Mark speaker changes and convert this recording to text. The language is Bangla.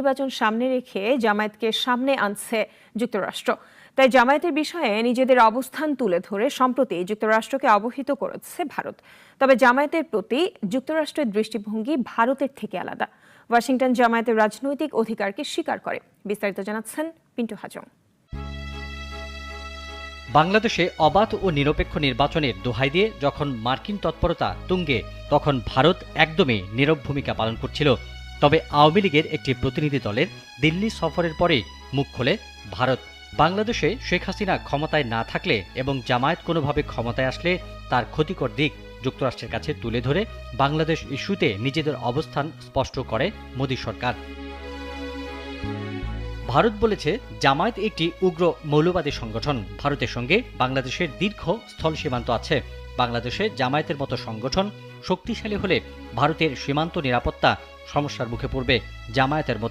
Speaker 1: নির্বাচন সামনে রেখে জামায়াতকে সামনে আনছে যুক্তরাষ্ট্র। তাই জামায়াতের বিষয়ে নিজেদের অবস্থান তুলে ধরে সম্প্রতি যুক্তরাষ্ট্রকে অবহিত করেছে ভারত। তবে জামায়াতের প্রতি যুক্তরাষ্ট্রের দৃষ্টিভঙ্গি ভারতের থেকে আলাদা। ওয়াশিংটন জামায়াতের রাজনৈতিক অধিকারকে স্বীকার করে। বিস্তারিত জানাচ্ছেন পিন্টু হাজং।
Speaker 2: বাংলাদেশে অবাধ ও নিরপেক্ষ নির্বাচনের দোহাই দিয়ে যখন মার্কিন তৎপরতা তুঙ্গে, তখন ভারত একদমই নীরব ভূমিকা পালন করছিল। তবে আওয়ামী লীগের একটি প্রতিনিধি দলের দিল্লি সফরের পরেই মুখ খোলে ভারত। বাংলাদেশে শেখ হাসিনা ক্ষমতায় না থাকলে এবং জামায়াত কোনোভাবে ক্ষমতায় আসলে তার ক্ষতিকর দিক যুক্তরাষ্ট্রের কাছে তুলে ধরে বাংলাদেশ ইস্যুতে নিজেদের অবস্থান স্পষ্ট করে মোদী সরকার। ভারত বলেছে, জামায়াত একটি উগ্র মৌলবাদী সংগঠন। ভারতের সঙ্গে বাংলাদেশের দীর্ঘ স্থল সীমান্ত আছে। বাংলাদেশে জামায়াতের মতো সংগঠন শক্তিশালী হলে ভারতের সীমান্ত নিরাপত্তা সমস্যার মুখে পড়বে। জামায়াতের মতো